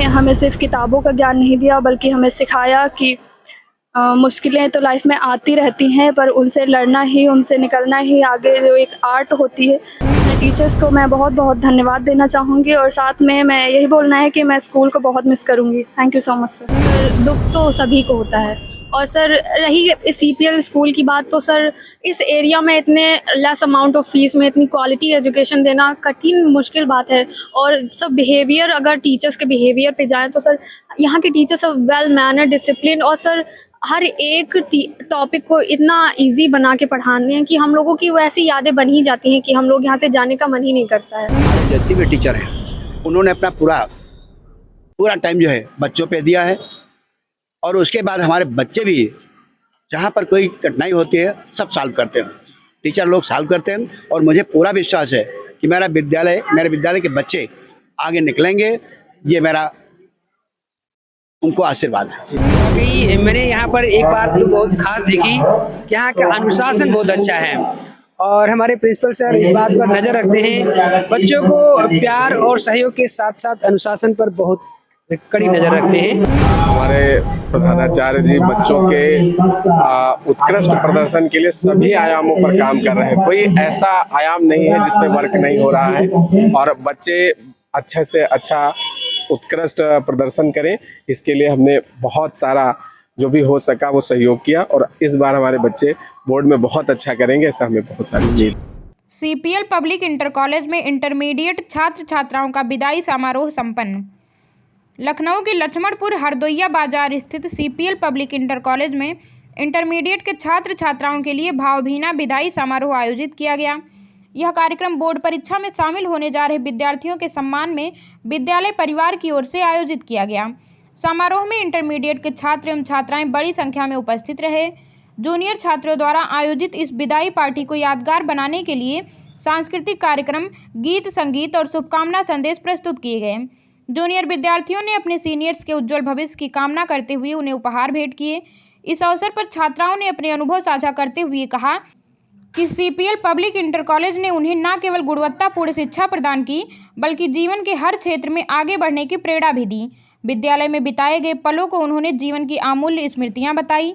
हमें सिर्फ किताबों का ज्ञान नहीं दिया, बल्कि हमें सिखाया कि मुश्किलें तो लाइफ में आती रहती हैं, पर उनसे लड़ना ही, उनसे निकलना ही आगे जो एक आर्ट होती है। अपने टीचर्स को मैं बहुत बहुत धन्यवाद देना चाहूँगी और साथ में मैं यही बोलना है कि मैं स्कूल को बहुत मिस करूँगी। Thank you so much sir. Sir दुख तो सभी को होता है, और सर रही सीपीएल स्कूल की बात, तो सर इस एरिया में इतने लेस अमाउंट ऑफ फीस में इतनी क्वालिटी एजुकेशन देना कठिन मुश्किल बात है। और सब बिहेवियर, अगर टीचर्स के बिहेवियर पे जाएं तो सर यहाँ के टीचर्स सब वेल मैनर, डिसिप्लिन, और सर हर एक टॉपिक को इतना इजी बना के पढ़ाने हैं कि हम लोगों की वैसी यादें बन ही जाती हैं कि हम लोग यहाँ से जाने का मन ही नहीं करता है। जितने भी टीचर हैं उन्होंने अपना पूरा टाइम जो है बच्चों पे दिया है, और उसके बाद हमारे बच्चे भी जहाँ पर कोई कठिनाई होती है सब सॉल्व करते हैं, टीचर लोग सॉल्व करते हैं। और मुझे पूरा विश्वास है कि मेरे विद्यालय के बच्चे आगे निकलेंगे, ये मेरा उनको आशीर्वाद है। अभी मैंने यहाँ पर एक बात तो बहुत खास देखी कि यहाँ का अनुशासन बहुत अच्छा है, और हमारे प्रिंसिपल सर इस बात पर नज़र रखते हैं, बच्चों को प्यार और सहयोग के साथ साथ अनुशासन पर बहुत कड़ी नज़र रखते हैं। हमारे प्रधानाचार्य जी बच्चों के उत्कृष्ट प्रदर्शन के लिए सभी आयामों पर काम कर रहे हैं। कोई ऐसा आयाम नहीं है जिसपे वर्क नहीं हो रहा है, और बच्चे अच्छे से अच्छा उत्कृष्ट प्रदर्शन करें, इसके लिए हमने बहुत सारा जो भी हो सका वो सहयोग किया, और इस बार हमारे बच्चे बोर्ड में बहुत अच्छा करेंगे, ऐसा हमें बहुत सारी उम्मीद। सीपीएल पब्लिक इंटर कॉलेज में इंटरमीडिएट छात्र छात्राओं का विदाई समारोह संपन्न। लखनऊ के लक्ष्मणपुर हरदोइया बाजार स्थित सीपीएल पब्लिक इंटर कॉलेज में इंटरमीडिएट के छात्र छात्राओं के लिए भावभीना विदाई समारोह आयोजित किया गया। यह कार्यक्रम बोर्ड परीक्षा में शामिल होने जा रहे विद्यार्थियों के सम्मान में विद्यालय परिवार की ओर से आयोजित किया गया। समारोह में इंटरमीडिएट के छात्र एवं छात्राएं बड़ी संख्या में उपस्थित रहे। जूनियर छात्रों द्वारा आयोजित इस विदाई पार्टी को यादगार बनाने के लिए सांस्कृतिक कार्यक्रम, गीत, संगीत और शुभकामना संदेश प्रस्तुत किए गए। जूनियर विद्यार्थियों ने अपने सीनियर्स के उज्जवल भविष्य की कामना करते हुए उन्हें उपहार भेंट किए। इस अवसर पर छात्राओं ने अपने अनुभव साझा करते हुए कहा कि सीपीएल पब्लिक इंटर कॉलेज ने उन्हें न केवल गुणवत्तापूर्ण शिक्षा प्रदान की, बल्कि जीवन के हर क्षेत्र में आगे बढ़ने की प्रेरणा भी दी। विद्यालय में बिताए गए पलों को उन्होंने जीवन की अमूल्य स्मृतियां बताई।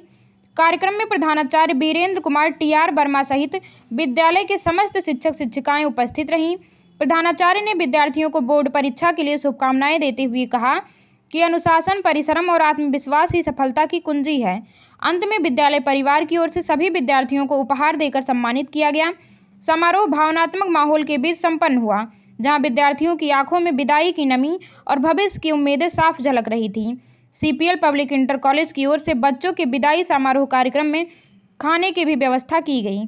कार्यक्रम में प्रधानाचार्य वीरेंद्र कुमार टीआर वर्मा सहित विद्यालय के समस्त शिक्षक शिक्षिकाएं उपस्थित रहीं। प्रधानाचार्य ने विद्यार्थियों को बोर्ड परीक्षा के लिए शुभकामनाएं देते हुए कहा कि अनुशासन, परिश्रम और आत्मविश्वास ही सफलता की कुंजी है। अंत में विद्यालय परिवार की ओर से सभी विद्यार्थियों को उपहार देकर सम्मानित किया गया। समारोह भावनात्मक माहौल के बीच संपन्न हुआ, जहां विद्यार्थियों की आंखों में विदाई की नमी और भविष्य की उम्मीदें साफ झलक रही थीं। सीपीएल पब्लिक इंटर कॉलेज की ओर से बच्चों के विदाई समारोह कार्यक्रम में खाने की भी व्यवस्था की गई।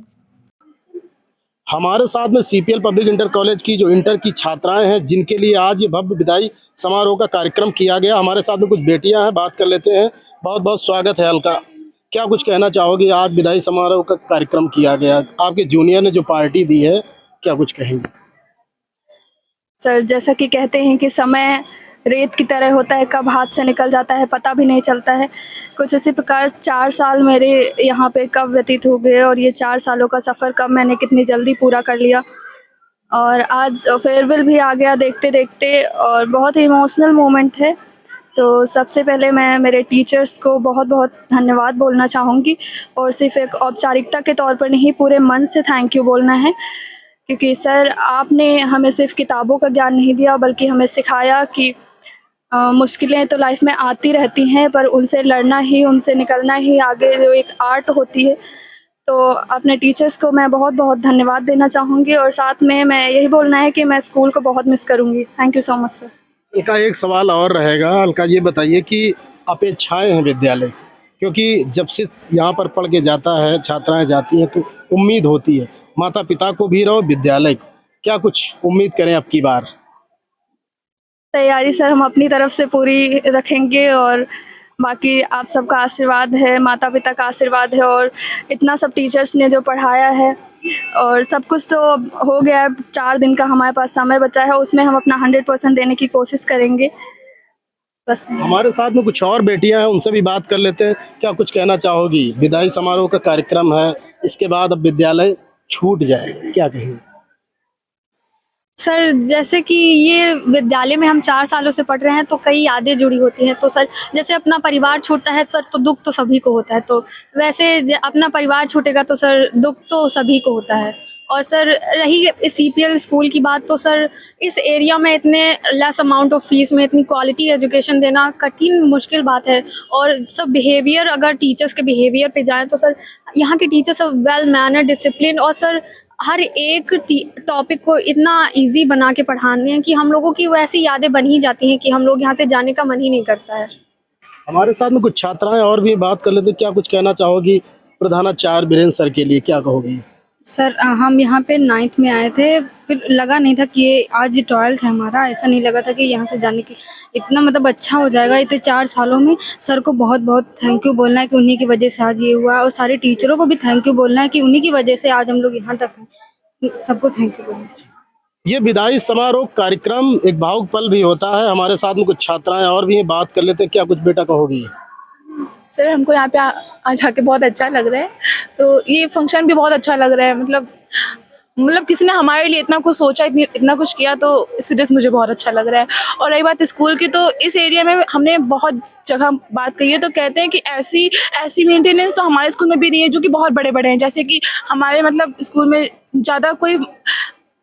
हमारे साथ में सीपीएल पब्लिक इंटर कॉलेज की जो इंटर की छात्राएं हैं, जिनके लिए आज ये भव्य विदाई समारोह का कार्यक्रम किया गया। हमारे साथ में कुछ बेटियां हैं, बात कर लेते हैं। बहुत बहुत स्वागत है। अलका, क्या कुछ कहना चाहोगे? आज विदाई समारोह का कार्यक्रम किया गया, आपके जूनियर ने जो पार्टी दी है, क्या कुछ कहेंगे? सर, जैसा कि कहते हैं कि समय रेत की तरह होता है, कब हाथ से निकल जाता है पता भी नहीं चलता है। कुछ इसी प्रकार 4 साल मेरे यहाँ पे कब व्यतीत हो गए, और ये 4 सालों का सफ़र कब मैंने कितनी जल्दी पूरा कर लिया। और आज फेयरवेल भी आ गया देखते देखते, और बहुत ही इमोशनल मोमेंट है। तो सबसे पहले मैं मेरे टीचर्स को बहुत बहुत धन्यवाद बोलना चाहूँगी, और सिर्फ एक औपचारिकता के तौर पर नहीं, पूरे मन से थैंक यू बोलना है। क्योंकि सर, आपने हमें सिर्फ किताबों का ज्ञान नहीं दिया, बल्कि हमें सिखाया कि मुश्किलें तो लाइफ में आती रहती हैं, पर उनसे लड़ना ही, उनसे निकलना ही आगे जो एक आर्ट होती है। तो अपने टीचर्स को मैं बहुत बहुत धन्यवाद देना चाहूँगी, और साथ में मैं यही बोलना है कि मैं स्कूल को बहुत मिस करूँगी। Thank you so much sir. Alka, एक सवाल और रहेगा। अलका, ये बताइए कि अपेक्षाएं हैं विद्यालय, क्योंकि जब से यहाँ पर पढ़ के जाता है, छात्राएं जाती हैं, तो उम्मीद होती है माता पिता को भी और विद्यालय को। क्या कुछ उम्मीद करें अब की बार? तैयारी सर हम अपनी तरफ से पूरी रखेंगे, और बाकी आप सबका आशीर्वाद है, माता पिता का आशीर्वाद है, और इतना सब टीचर्स ने जो पढ़ाया है, और सब कुछ तो हो गया है। 4 दिन का हमारे पास समय बचा है, उसमें हम अपना 100% देने की कोशिश करेंगे। बस। हमारे साथ में कुछ और बेटियां हैं, उनसे भी बात कर लेते हैं। क्या कुछ कहना चाहोगी? विदाई समारोह का कार्यक्रम है, इसके बाद अब विद्यालय छूट जाए, क्या कहेंगे? सर जैसे कि ये विद्यालय में हम 4 सालों से पढ़ रहे हैं तो कई यादें जुड़ी होती हैं। तो सर जैसे अपना परिवार छूटता है सर तो दुःख तो सभी को होता है। तो वैसे अपना परिवार छूटेगा तो सर दुःख तो सभी को होता है। और सर रही सीपीएल स्कूल की बात तो सर इस एरिया में इतने लेस अमाउंट ऑफ फीस में इतनी क्वालिटी एजुकेशन देना कठिन मुश्किल बात है। और सब बिहेवियर अगर टीचर्स के बिहेवियर पे जाएँ तो सर यहाँ के टीचर्स सब वेल मैनर्ड, डिसिप्लिन और सर हर एक टॉपिक को इतना इजी बना के पढ़ाने हैं कि हम लोगों की वैसी यादें बन ही जाती हैं कि हम लोग यहाँ से जाने का मन ही नहीं करता है। हमारे साथ में कुछ छात्राएं और भी बात कर लेते हैं। क्या कुछ कहना चाहोगी प्रधानाचार्य बीरेंद्र सर के लिए, क्या कहोगी? सर हम यहाँ पे 9th में आए थे, फिर लगा नहीं था कि ये आज 12th है हमारा। ऐसा नहीं लगा था कि यहाँ से जाने की इतना मतलब अच्छा हो जाएगा। इतने 4 सालों में सर को बहुत बहुत थैंक यू बोलना है कि उन्हीं की वजह से आज ये हुआ, और सारे टीचरों को भी थैंक यू बोलना है कि उन्हीं की वजह से आज हम लोग यहाँ तक हैं। सबको थैंक यू बोलना है। ये विदाई समारोह कार्यक्रम एक भावुक पल भी होता है। हमारे साथ में कुछ छात्राएं और भी हैं, बात कर लेते हैं। क्या कुछ बेटा कहोगी? सर हमको यहाँ पे आज आके बहुत अच्छा लग रहा है। तो ये फंक्शन भी बहुत अच्छा लग रहा है। मतलब किसी ने हमारे लिए इतना कुछ सोचा, इतना कुछ किया, तो इस वजह से मुझे बहुत अच्छा लग रहा है। और रही बात स्कूल की, तो इस एरिया में हमने बहुत जगह बात कही है, तो कहते हैं कि ऐसी मेंटेनेंस तो हमारे स्कूल में भी नहीं है जो कि बहुत बड़े बड़े हैं। जैसे कि हमारे मतलब स्कूल में ज़्यादा कोई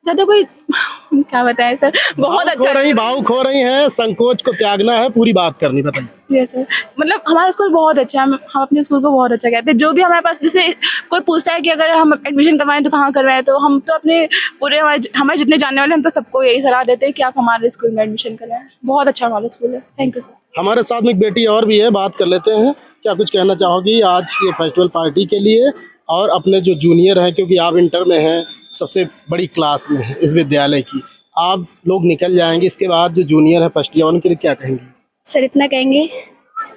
क्या बताएं सर, बहुत अच्छा। भावुक हो रही हैं, संकोच को त्यागना है, पूरी बात करनी। बताइए। यस सर, मतलब हमारा स्कूल बहुत अच्छा है। हम अपने स्कूल को बहुत अच्छा कहते हैं। जो भी हमारे पास, जैसे कोई पूछता है कि अगर हम एडमिशन करवाएं तो कहाँ करवाएं, तो हम तो अपने पूरे हमारे जितने जानने वाले, हम तो सबको यही सलाह देते हैं कि आप हमारे स्कूल में एडमिशन करवाएं। बहुत अच्छा हमारा स्कूल है। Thank you sir. हमारे साथ में एक बेटी और भी है, बात कर लेते हैं। क्या कुछ कहना चाहोगी आज ये फेस्टिवल पार्टी के लिए और अपने जो जूनियर हैं, क्योंकि आप इंटर में हैं, सबसे बड़ी क्लास में है इस विद्यालय की, आप लोग निकल जाएंगे, इसके बाद जो जूनियर है फर्स्ट ईयर, उनके लिए क्या कहेंगे? सर इतना कहेंगे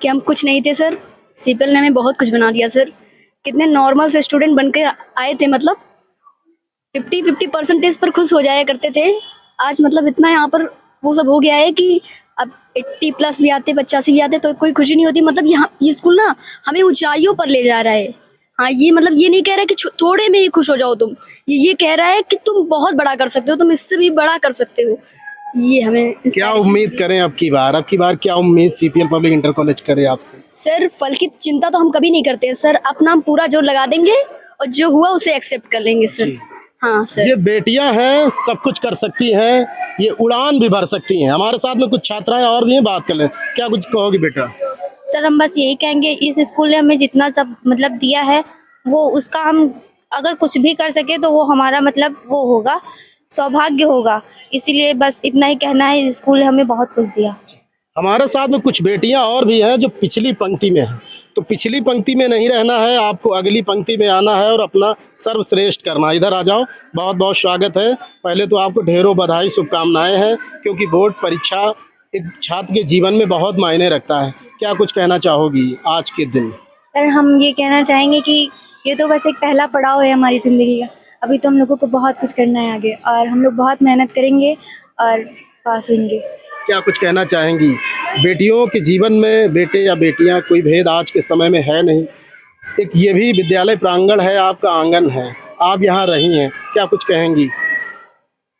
कि हम कुछ नहीं थे सर, सीपीएल ने हमें बहुत कुछ बना दिया सर। कितने नॉर्मल से स्टूडेंट बनकर आए थे, मतलब 50% पर खुश हो जाया करते थे। आज मतलब इतना यहाँ पर वो सब हो गया है कि अब 80+ भी आते, 85 भी आते, तो कोई खुशी नहीं होती। मतलब यहाँ ये स्कूल ना हमें ऊंचाइयों पर ले जा रहा है। हाँ, ये मतलब ये नहीं कह रहा है कि थोड़े में ही खुश हो जाओ तुम, ये कह रहा है कि तुम बहुत बड़ा कर सकते हो, तुम इससे भी बड़ा कर सकते हो। ये हमें क्या उम्मीद करें अब की बार क्या उम्मीद सीपीएल पब्लिक इंटर कॉलेज करे आपसे? सर फल की चिंता तो हम कभी नहीं करते हैं सर, अपना हम पूरा जोर लगा देंगे और जो हुआ उसे एक्सेप्ट कर लेंगे सर। हाँ सर। ये बेटियां हैं, सब कुछ कर सकती हैं, ये उड़ान भी भर सकती हैं। हमारे साथ में कुछ छात्राएं और भी हैं, बात कर लें। क्या कुछ कहोगी बेटा? सर हम बस यही कहेंगे, इस स्कूल ने हमें जितना सब मतलब दिया है, वो उसका हम अगर कुछ भी कर सके तो वो हमारा मतलब वो होगा, सौभाग्य होगा। इसीलिए बस इतना ही कहना है, इस स्कूल ने हमें बहुत कुछ दिया। हमारे साथ में कुछ बेटियां और भी हैं जो पिछली पंक्ति में हैं, तो पिछली पंक्ति में नहीं रहना है, आपको अगली पंक्ति में आना है और अपना सर्वश्रेष्ठ करना। इधर आ जाओ, बहुत बहुत स्वागत है। पहले तो आपको ढेरों बधाई, शुभकामनाएं हैं, क्योंकि बोर्ड परीक्षा एक छात्र के जीवन में बहुत मायने रखता है। क्या कुछ कहना चाहोगी आज के दिन? सर हम ये कहना चाहेंगे कि ये तो बस एक पहला पड़ाव है हमारी ज़िंदगी का। अभी तो हम लोगों को बहुत कुछ करना है आगे, और हम लोग बहुत मेहनत करेंगे और पास होंगे। क्या कुछ कहना चाहेंगी? बेटियों के जीवन में बेटे या बेटियां कोई भेद आज के समय में है नहीं। एक ये भी विद्यालय प्रांगण है, आपका आंगन है, आप यहाँ रही हैं, क्या कुछ कहेंगी?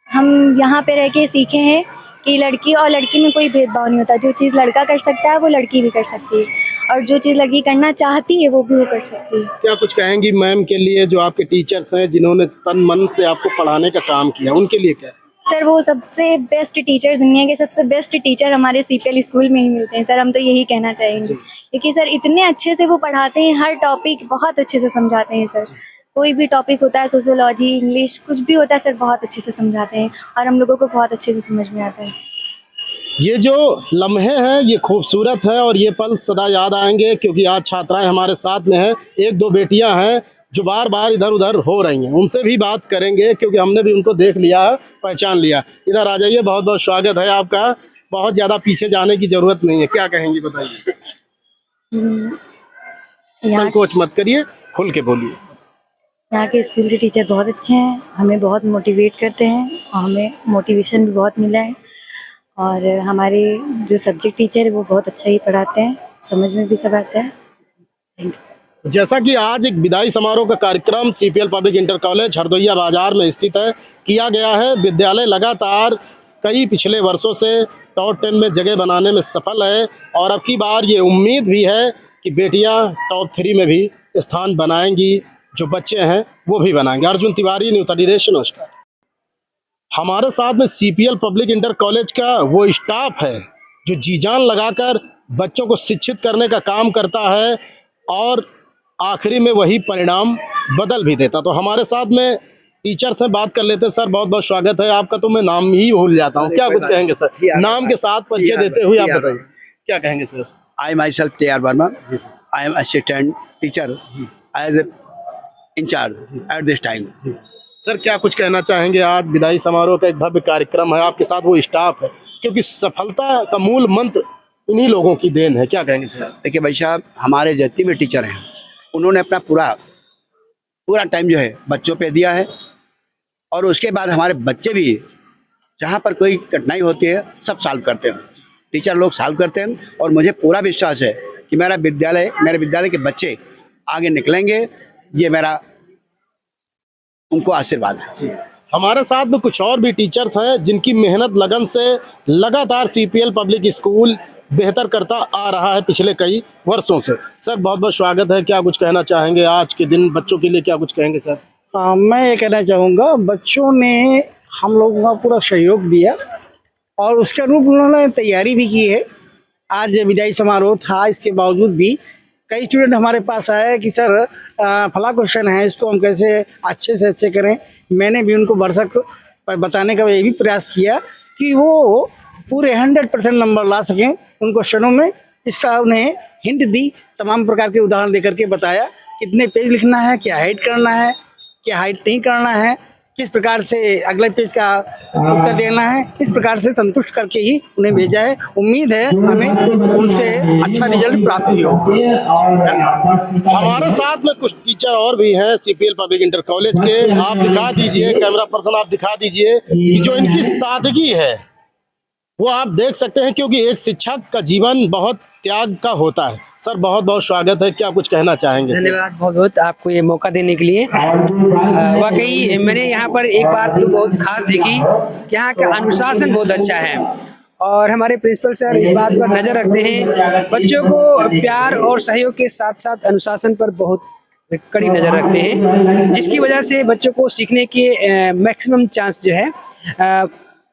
हम यहाँ पे रह के सीखे हैं कि लड़की और लड़की में कोई भेदभाव नहीं होता। जो चीज़ लड़का कर सकता है वो लड़की भी कर सकती है, और जो चीज़ लड़की करना चाहती है वो भी वो कर सकती है। क्या कुछ कहेंगी मैम के लिए, जो आपके टीचर्स हैं, जिन्होंने तन मन से आपको पढ़ाने का काम किया, उनके लिए क्या? सर वो सबसे बेस्ट टीचर, दुनिया के सबसे बेस्ट टीचर हमारे सीपीएल स्कूल में ही मिलते हैं सर। हम तो यही कहना चाहेंगे, क्योंकि सर इतने अच्छे से वो पढ़ाते हैं, हर टॉपिक बहुत अच्छे से समझाते हैं सर। कोई भी टॉपिक होता है, सोशियोलॉजी, इंग्लिश, कुछ भी होता है सर, बहुत अच्छे से समझाते हैं और हम लोगों को बहुत अच्छे से समझ में आता है। ये जो लम्हे हैं ये खूबसूरत है और ये पल सदा याद आएंगे, क्योंकि आज छात्राएं हमारे साथ में हैं। एक दो बेटियां हैं जो बार बार इधर उधर हो रही हैं, उनसे भी बात करेंगे, क्योंकि हमने भी उनको देख लिया है, पहचान लिया। इधर आ जाइए, बहुत बहुत स्वागत है आपका। बहुत ज़्यादा पीछे जाने की ज़रूरत नहीं है, क्या कहेंगी बताइए? संकोच मत करिए, खुल के बोलिए। यहाँ के स्कूल के टीचर बहुत अच्छे हैं, हमें बहुत मोटिवेट करते हैं और हमें मोटिवेशन भी बहुत मिला है। और हमारे जो सब्जेक्ट टीचर है वो बहुत अच्छा ही पढ़ाते हैं, समझ में भी सब आता है। Thank you. जैसा कि आज एक विदाई समारोह का कार्यक्रम CPL public inter college Hardoiya बाजार में स्थित है किया गया है। विद्यालय लगातार कई पिछले वर्षों से टॉप 10 में जगह बनाने में सफल है और अब की बार ये उम्मीद भी है कि बेटियां टॉप 3 में भी स्थान बनाएंगी। जो बच्चे हैं वो भी बनाएंगे। अर्जुन तिवारी, न्यू 30 नमस्कार। हमारे साथ में सीपीएल पब्लिक इंटर कॉलेज का वो स्टाफ है जो जी जान लगाकर बच्चों को शिक्षित करने का काम करता है और आखिरी में वही परिणाम बदल भी देता। तो हमारे साथ में टीचर से बात कर लेते हैं। सर, बहुत बहुत स्वागत है आपका। तो मैं नाम ही भूल जाता हूँ, क्या कुछ कहेंगे सर? नाम के साथ परिचय देते हुए आप बताइए, क्या कहेंगे sir? I myself TR Verma, I am assistant teacher as incharge at this time. Sir, क्या कुछ कहना चाहेंगे? आज विदाई समारोह का एक भव्य कार्यक्रम है, आपके साथ वो स्टाफ है, क्योंकि सफलता का मूल मंत्र इन्हीं लोगों की देन है। क्या कहेंगे सर? देखिए भाई साहब, हमारे जितने भी टीचर हैं उन्होंने अपना पूरा टाइम जो है बच्चों पे दिया है और उसके बाद हमारे बच्चे भी जहाँ पर कोई कठिनाई होती है सब सॉल्व करते हैं। टीचर लोग सॉल्व करते हैं और मुझे पूरा विश्वास है कि मेरे विद्यालय के बच्चे आगे निकलेंगे। ये मेरा उनको आशीर्वाद है। हमारे साथ में कुछ और भी टीचर्स हैं जिनकी मेहनत लगन से लगातार सीपीएल पब्लिक स्कूल बेहतर करता आ रहा है पिछले कई वर्षों से। सर, बहुत बहुत स्वागत है। क्या कुछ कहना चाहेंगे आज के दिन बच्चों के लिए? क्या कुछ कहेंगे सर? मैं ये कहना चाहूँगा, बच्चों ने हम लोगों का पूरा सहयोग दिया और उसके अनुरूप उन्होंने तैयारी भी की है। आज विदाई समारोह था, इसके बावजूद भी कई स्टूडेंट हमारे पास आए कि सर फला क्वेश्चन है, इसको हम कैसे अच्छे से अच्छे करें। मैंने भी उनको भरसक बताने का ये भी प्रयास किया कि वो पूरे 100% नंबर ला सकें उन क्वेश्चनों में। इसका उन्हें हिंट दी, तमाम प्रकार के उदाहरण देकर के बताया कितने पेज लिखना है, क्या हाइट करना है, क्या हाइट नहीं करना है, किस प्रकार से अगले पेज का उत्तर देना है। इस प्रकार से संतुष्ट करके ही उन्हें भेजा है। उम्मीद है हमें उनसे अच्छा रिजल्ट प्राप्त भी हो। हमारे साथ में कुछ टीचर और भी हैं सीपीएल पब्लिक इंटर कॉलेज के। आप दिखा दीजिए, कैमरा पर्सन आप दिखा दीजिए कि जो इनकी सादगी है वो आप देख सकते हैं, क्योंकि एक शिक्षक का जीवन बहुत त्याग का होता है। सर, बहुत बहुत स्वागत है। क्या कुछ कहना चाहेंगे? धन्यवाद बहुत बहुत आपको ये मौका देने के लिए। वाकई मैंने यहाँ पर एक बात तो बहुत खास देखी कि यहाँ का अनुशासन बहुत अच्छा है और हमारे प्रिंसिपल सर इस बात पर नज़र रखते हैं। बच्चों को प्यार और सहयोग के साथ साथ अनुशासन पर बहुत कड़ी नज़र रखते हैं, जिसकी वजह से बच्चों को सीखने के मैक्सिमम चांस जो है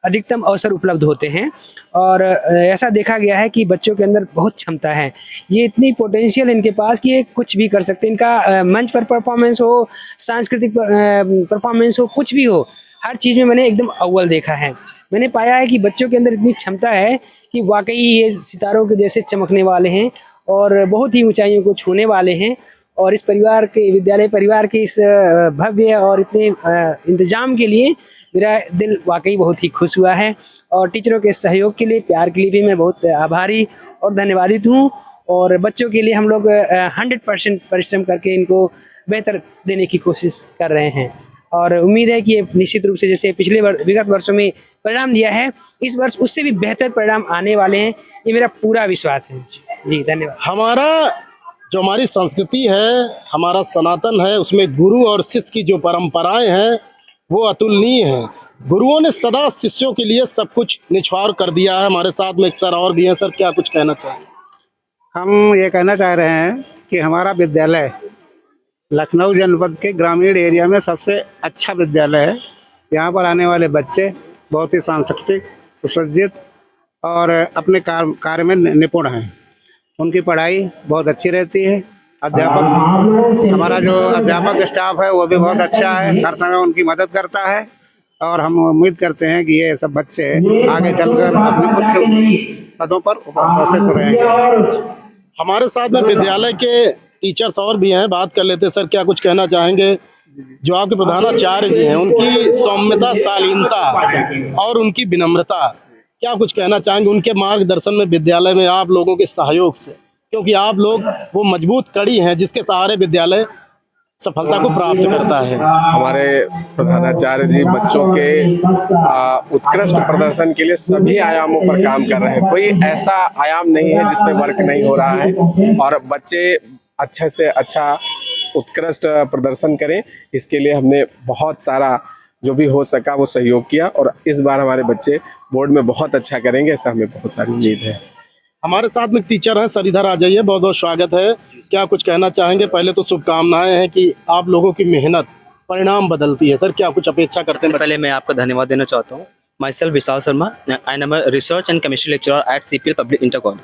अधिकतम अवसर उपलब्ध होते हैं। और ऐसा देखा गया है कि बच्चों के अंदर बहुत क्षमता है, ये इतनी पोटेंशियल इनके पास कि ये कुछ भी कर सकते हैं। इनका मंच पर परफॉर्मेंस हो, सांस्कृतिक परफॉर्मेंस हो, कुछ भी हो, हर चीज़ में मैंने एकदम अव्वल देखा है। मैंने पाया है कि बच्चों के अंदर इतनी क्षमता है कि वाकई ये सितारों के जैसे चमकने वाले हैं और बहुत ही ऊंचाइयों को छूने वाले हैं। और इस परिवार के, विद्यालय परिवार के इस भव्य और इतने इंतजाम के लिए मेरा दिल वाकई बहुत ही खुश हुआ है। और टीचरों के सहयोग के लिए, प्यार के लिए भी मैं बहुत आभारी और धन्यवादित हूँ। और बच्चों के लिए हम लोग 100% परिश्रम करके इनको बेहतर देने की कोशिश कर रहे हैं और उम्मीद है कि ये निश्चित रूप से जैसे पिछले विगत वर्षों में परिणाम दिया है, इस वर्ष उससे भी बेहतर परिणाम आने वाले हैं, ये मेरा पूरा विश्वास है। जी धन्यवाद। हमारी संस्कृति है, हमारा सनातन है, उसमें गुरु और शिष्य की जो परंपराएं हैं वो अतुलनीय है। गुरुओं ने सदा शिष्यों के लिए सब कुछ निछावर कर दिया है। हमारे साथ में एक सर और भी हैं। सर, क्या कुछ कहना चाहेंगे? हम ये कहना चाह रहे हैं कि हमारा विद्यालय लखनऊ जनपद के ग्रामीण एरिया में सबसे अच्छा विद्यालय है। यहाँ पर आने वाले बच्चे बहुत ही सांस्कृतिक, सुसज्जित और अपने कार्य में निपुण हैं। उनकी पढ़ाई बहुत अच्छी रहती है। हमारा जो अध्यापक स्टाफ है वो भी बहुत अच्छा है, हर समय उनकी मदद करता है और हम उम्मीद करते हैं कि ये सब बच्चे आगे चलकर अपने उच्च पदों पर उपस्थित रहेंगे। हमारे साथ में विद्यालय के टीचर्स और भी हैं, बात कर लेते हैं। सर, क्या कुछ कहना चाहेंगे? जो आपके प्रधानाचार्य जी हैं, उनकी सौम्यता, शालीनता और उनकी विनम्रता, क्या कुछ कहना चाहेंगे उनके मार्गदर्शन में विद्यालय में आप लोगों के सहयोग से? क्योंकि आप लोग वो मजबूत कड़ी हैं जिसके सहारे विद्यालय सफलता को प्राप्त करता है। हमारे प्रधानाचार्य जी बच्चों के उत्कृष्ट प्रदर्शन के लिए सभी आयामों पर काम कर रहे हैं। कोई ऐसा आयाम नहीं है जिसमें वर्क नहीं हो रहा है और बच्चे अच्छे से अच्छा उत्कृष्ट प्रदर्शन करें। इसके लिए हमने बहुत सारा जो भी हो सका वो सहयोग किया और इस बार हमारे बच्चे बोर्ड में बहुत अच्छा करेंगे, ऐसा हमें बहुत सारी उम्मीद है। हमारे साथ में टीचर हैं, सर इधर आ जाइए, बहुत बहुत स्वागत है। क्या कुछ कहना चाहेंगे? पहले तो शुभकामनाएं हैं कि आप लोगों की मेहनत परिणाम बदलती है। सर क्या कुछ अपेक्षा करते हैं? पहले मैं आपका धन्यवाद देना चाहता हूँ। Myself Vishal Sharma, I am research and chemistry lecturer at CPL public inter college.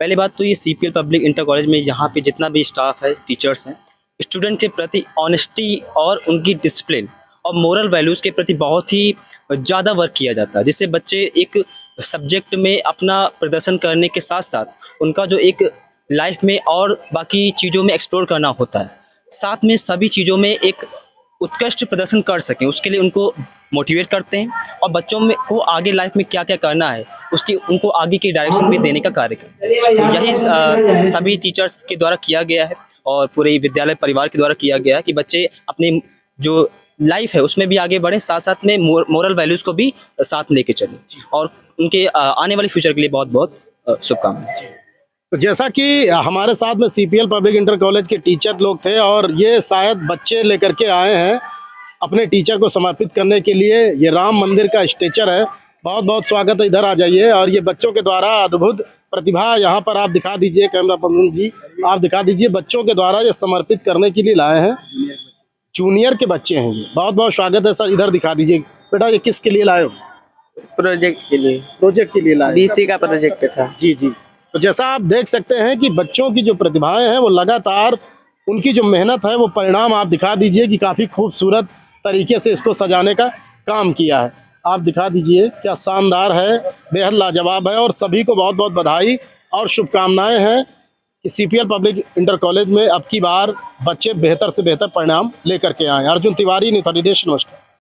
पहली बात तो ये CPL पब्लिक इंटर कॉलेज में यहाँ पे जितना भी स्टाफ है, टीचर्स हैं, स्टूडेंट के प्रति ऑनेस्टी और उनकी डिसिप्लिन और मोरल वैल्यूज़ के प्रति बहुत ही ज़्यादा वर्क किया जाता है, जिससे बच्चे एक सब्जेक्ट में अपना प्रदर्शन करने के साथ साथ उनका जो एक लाइफ में और बाकी चीज़ों में एक्सप्लोर करना होता है, साथ में सभी चीज़ों में एक उत्कृष्ट प्रदर्शन कर सकें, उसके लिए उनको मोटिवेट करते हैं और बच्चों में को आगे लाइफ में क्या क्या करना है उसकी उनको आगे की डायरेक्शन भी देने का कार्य करते हैं। तो यही सभी टीचर्स के द्वारा किया गया है और पूरे विद्यालय परिवार के द्वारा किया गया है कि बच्चे अपनी जो लाइफ है उसमें भी आगे बढ़ें, साथ साथ में मोरल वैल्यूज़ को भी साथ लेके चलें और उनके आने वाले फ्यूचर के लिए बहुत बहुत शुभकामनाएं। तो जैसा कि हमारे साथ में CPL पब्लिक इंटर कॉलेज के टीचर लोग थे और ये शायद बच्चे लेकर के आए हैं अपने टीचर को समर्पित करने के लिए। ये राम मंदिर का स्ट्रेचर है, बहुत बहुत स्वागत है, इधर आ जाइए। और ये बच्चों के द्वारा अद्भुत प्रतिभा यहाँ पर आप दिखा दीजिए, कैमरा पर्सन जी आप दिखा दीजिए, बच्चों के द्वारा ये समर्पित करने के लिए लाए हैं। जूनियर के बच्चे हैं ये, बहुत बहुत स्वागत है। सर इधर दिखा दीजिए। बेटा ये किसके लिए लाए हो? प्रोजेक्ट के लिए। प्रोजेक्ट के लिए लाए? BC का प्रोजेक्ट था। जी जी। तो जैसा आप देख सकते हैं कि बच्चों की जो प्रतिभाएं हैं वो लगातार उनकी जो मेहनत है वो परिणाम आप दिखा दीजिए कि काफ़ी खूबसूरत तरीके से इसको सजाने का काम किया है। आप दिखा दीजिए, क्या शानदार है, बेहद लाजवाब है और सभी को बहुत बहुत बधाई और शुभकामनाएं हैं कि CPL पब्लिक इंटर कॉलेज में अब की बार बच्चे बेहतर से बेहतर परिणाम लेकर के आएँ। अर्जुन तिवारी, न्यूज़ 18 नमस्कार।